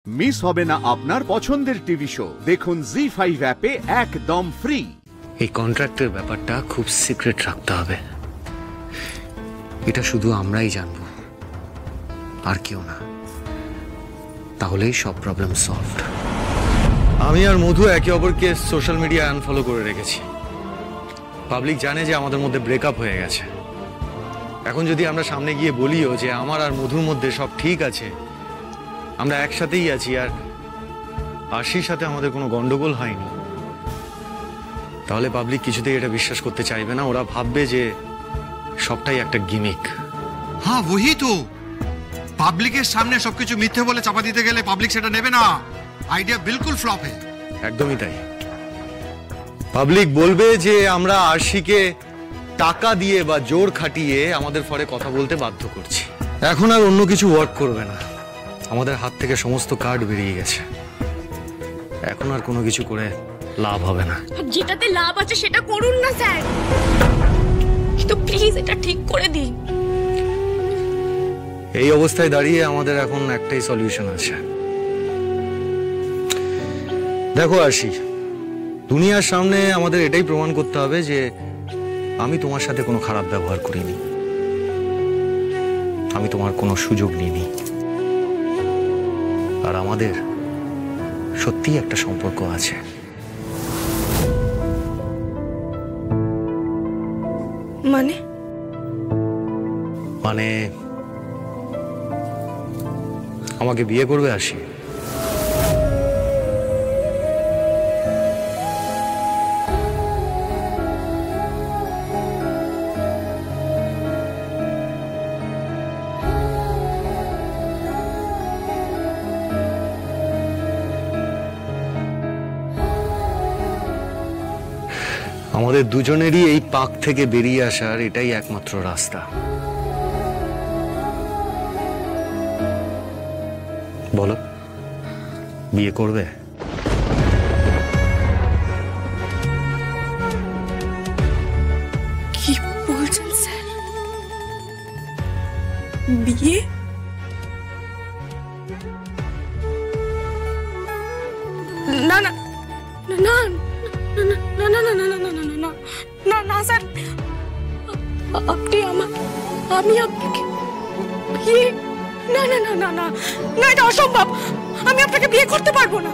Miss হবে না আপনার পছন্দের টিভি শো। দেখুন জি5 অ্যাপে একদম ফ্রি। এই কন্ট্রাক্টের ব্যাপারটা খুব সিক্রেট রাখতে হবে। এটা শুধু আমরাই জানবো, আর কেউ না। তাহলেই সব প্রবলেম সলভড। আমি আর মধু একে অপরকে সোশ্যাল মিডিয়া আনফলো করে রেখেছি। পাবলিক জানে যে আমাদের মধ্যে ব্রেকআপ হয়ে গেছে। এখন যদি আমরা সামনে গিয়ে বলিও যে আমার আর মধুর মধ্যে সব ঠিক আছে, আমরা একসাথেই আছি, আর আশির সাথে আমাদের কোনো গন্ডগোল হয়নি, তাহলে পাবলিক কিছুতেই এটা বিশ্বাস করতে চাইবে না। ওরা ভাববে যে সবটাই একটা গিমিক। হ্যাঁ ওই তো, পাবলিকের সামনে সবকিছু মিথ্যে বলে চাপা দিতে গেলে পাবলিক সেটা নেবে না। আইডিয়া বিলকুল ফ্লপ है। একদমই তাই। পাবলিক বলবে যে আমরা আশিকে টাকা দিয়ে বা জোর খাটিয়ে আমাদের ফরে কথা বলতে বাধ্য করছি। এখন আর অন্য কিছু ওয়ার্ক করবে না। আমাদের হাত থেকে সমস্ত কার্ড বেরিয়ে গেছে। এখন আর কোনো কিছু করে লাভ হবে না। যেটাতে লাভ আছে সেটা করুন না স্যার, কিন্তু প্লিজ এটা ঠিক করে দিন। এই অবস্থায় দাঁড়িয়ে আমাদের এখন একটাই সলিউশন আছে। দেখো আশি, দুনিয়ার সামনে আমাদের এটাই প্রমাণ করতে হবে যে আমি তোমার সাথে কোনো খারাপ ব্যবহার করিনি, আমি তোমার কোনো সুযোগ নিইনি, আর আমাদের সত্যিই একটা সম্পর্ক আছে। মানে মানে আমাকে বিয়ে করবে আশি? আমাদের দুজনেরই এই পাক থেকে বেরিয়ে আসার এটাই একমাত্র রাস্তা। বলো, বিয়ে করবে? কি বলছেন স্যার? বিয়ে? না না না না না না না না না না না না না স্যার, আপনি আমি আপনাকে বিয়ে? না না না না না না, এটা অসম্ভব। আমি আপনাকে বিয়ে করতে পারবো না।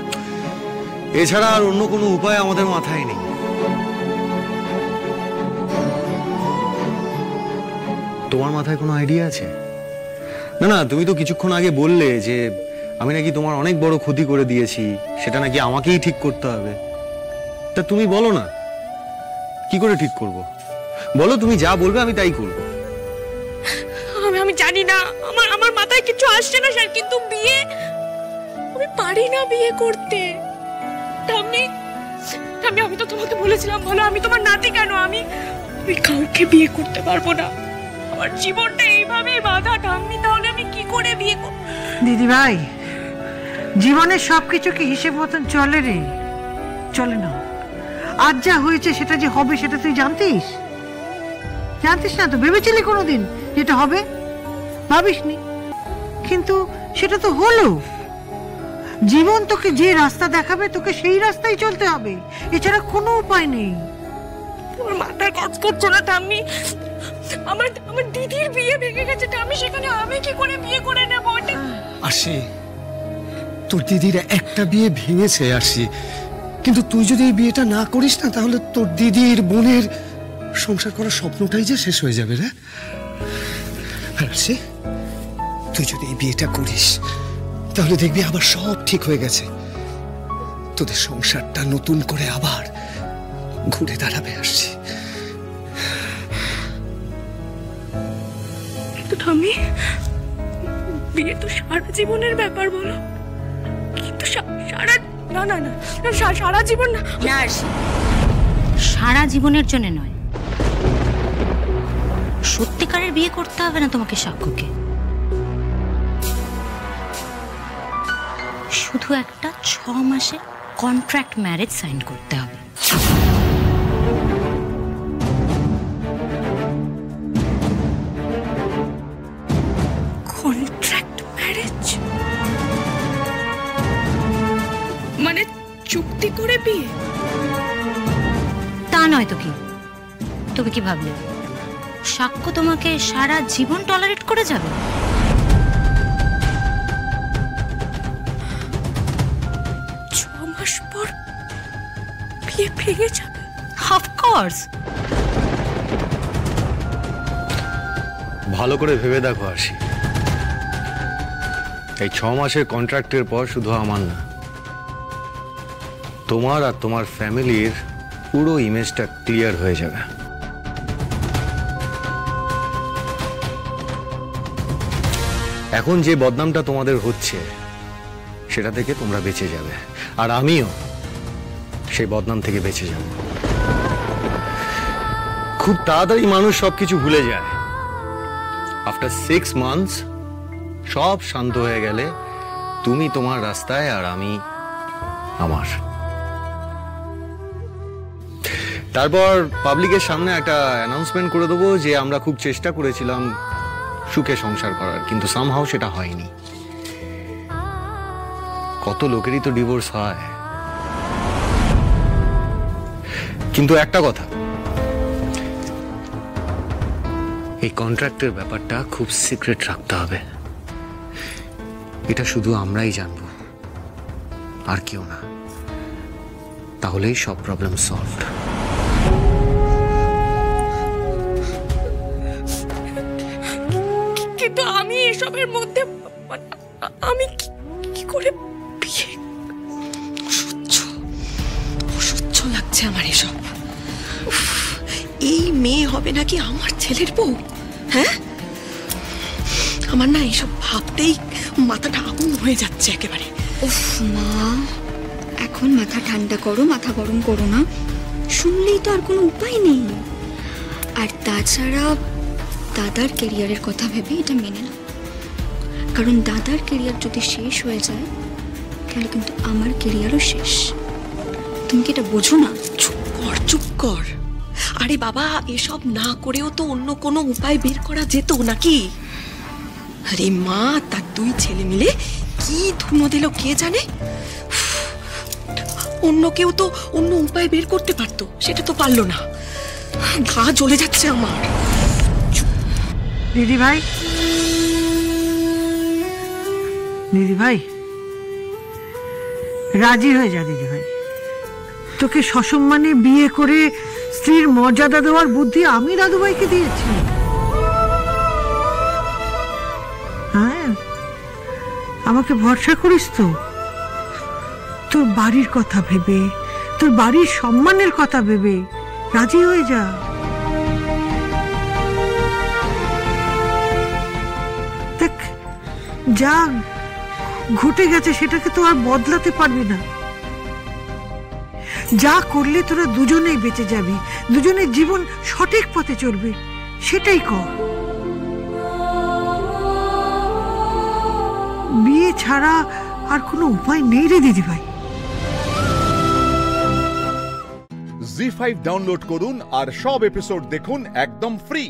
এছাড়া আর অন্য কোনো উপায় আমাদের মাথায় নেই। তোমার মাথায় কোনো আইডিয়া আছে? না না, তুমি তো কিছুক্ষণ আগে বললে যে আমি নাকি তোমার অনেক বড় ক্ষতি করে দিয়েছি, সেটা নাকি আমাকেই ঠিক করতে হবে। তা তুমি বলো না, কি করে ঠিক করব? বলো, তুমি যা বলবে আমি তাই করব। আমি জানি না, আমার মাথায় কিছু আসছে না স্যার, কিন্তু বিয়ে আমি পারি না বিয়ে করতে। আমি তো তোমাকে বলেছিলাম, বলো আমি তোমার নাতি কেন, আমি কাউকে বিয়ে করতে পারবো না। আমার জীবনটা এইভাবেই বাঁধা ঠাম্মি, তাহলে আমি কি করে বিয়ে করব? দিদি ভাই, জীবনের সবকিছু কি হিসেব মতন চলে রে? চলে না। আজ যা হয়েছে সেটা যে হবে সেটা তুই জানতিস? জানতিস না তো? ভেবেছিলি কোনোদিন যেটা হবে? ভাবিসনি, কিন্তু সেটা তো হলো। জীবন তোকে যে রাস্তা দেখাবে তোকে সেই রাস্তায় চলতে হবে, এছাড়া কোনো উপায় নেই। আমার মাথায় কাজ করছে না ঠাম্মি। আমার দিদির বিয়ে ভেঙে গেছে ঠাম্মি, সেখানে আমি কি করে বিয়ে করে নেব? আশি, তোর দিদির একটা বিয়ে ভেঙেছে আশি, কিন্তু তুই যদি এই বিয়েটা না করিস না, তাহলে তোর দিদির বোনের সংসার করার স্বপ্নটাই যে শেষ হয়ে যাবে রে। আর আশি, তুই যদি এই বিয়েটা করিস তাহলে দেখবি আবার সব ঠিক হয়ে গেছে। তোদের সংসারটা নতুন করে আবার ঘুরে দাঁড়াবে আসছি। কিন্তু ঠাম্মি, বিয়ে তো সারা জীবনের ব্যাপার, বলো। কিন্তু সারা না না না সারা জীবন না, সারা জীবনের জন্য নয়, সত্যিকারের বিয়ে করতে হবে না তোমাকে সাক্ষ্যকে। শুধু একটা 6 মাসের কন্ট্রাক্ট ম্যারেজ সাইন করতে হবে। Contract marriage? চুক্তি করে বিয়ে? তা নয় তো কি, তবে কি ভাবলে সাক্ষ্য তোমাকে সারা জীবন টলারেট করে যাবে? 6 মাস পর বিয়ে ভেঙে যাবে? অফকোর্স। ভালো করে ভেবে দেখো আরশি, এই 6 মাসের কন্ট্রাক্টের পর শুধু আমার না, তোমার আর তোমার ফ্যামিলির পুরো ইমেজটা ক্লিয়ার হয়ে যাবে। এখন যে বদনামটা তোমাদের হচ্ছে সেটা থেকে তোমরা বেঁচে যাবে, আর আমিও সেই বদনাম থেকে বেঁচে যাব। খুব তাড়াতাড়ি মানুষ সবকিছু ভুলে যায়। আফটার 6 মান্থস সব শান্ত হয়ে গেলে তুমি তোমার রাস্তায় আর আমি আমার। তারপর পাবলিকের সামনে একটা অ্যানাউন্সমেন্ট করে দেবো যে আমরা খুব চেষ্টা করেছিলাম সুখে সংসার করার, কিন্তু সামহাও সেটা হয়নি। কত লোকেরই তো ডিভোর্স হয়। কিন্তু একটা কথা, এই কন্ট্রাক্টের ব্যাপারটা খুব সিক্রেট রাখতে হবে। এটা শুধু আমরাই জানবো, আর কেউ না। তাহলেই সব প্রবলেম সলভড। কিন্তু আমি এসবের মধ্যে আমি কি করে বিয়ে? অসহ্য লাগছে আমার এসব। উফ, এই মেয়ে হবে নাকি আমার ছেলের বউ? হ্যাঁ, আমার না এইসব ভাবতেই মাথাটা আগুন হয়ে যাচ্ছে একেবারে। উফ মা, এখন মাথা ঠান্ডা করো, মাথা গরম করো না। শুনলেই তো আর কোনো উপায় নেই। আর তাছাড়া দাদার কেরিয়ারের কথা ভেবে এটা মেনে নাও, কারণ দাদার কেরিয়ার যদি শেষ হয়ে যায় তাহলে কিন্তু আমার কেরিয়ারও শেষ। তুমি কি এটা বোঝো না? চুপ কর, চুপ কর। আরে বাবা, এসব না করেও তো অন্য কোনো উপায় বের করা যেত নাকি? আরে মা, তার 2 ছেলে মিলে কি ধুনো দিল কে জানে। অন্য কেউ তো অন্য উপায় বের করতে পারতো, সেটা তো পারলো না। গা জ্বলে যাচ্ছে আমার। দিদি ভাই, দিদি ভাই রাজি হয়ে যা। দিদি ভাই, তোকে সসম্মানে বিয়ে করে স্ত্রীর মর্যাদা দেওয়ার বুদ্ধি আমি দাদু ভাইকে দিয়েছি। হ্যাঁ, আমাকে ভরসা করিস তো? তোর বাড়ির কথা ভেবে, তোর বাড়ির সম্মানের কথা ভেবে রাজি হয়ে যা। দেখ, যা ঘটে গেছে সেটাকে তো আর বদলাতে পারবি না। যা করলে তোরা দুজনেই বেঁচে যাবি, দুজনের জীবন সঠিক পথে চলবে, সেটাই কর। বিয়ে ছাড়া আর কোনো উপায় নেই রে দিদি ভাই। জি5 ডাউনলোড করুন আর সব এপিসোড দেখুন একদম ফ্রি।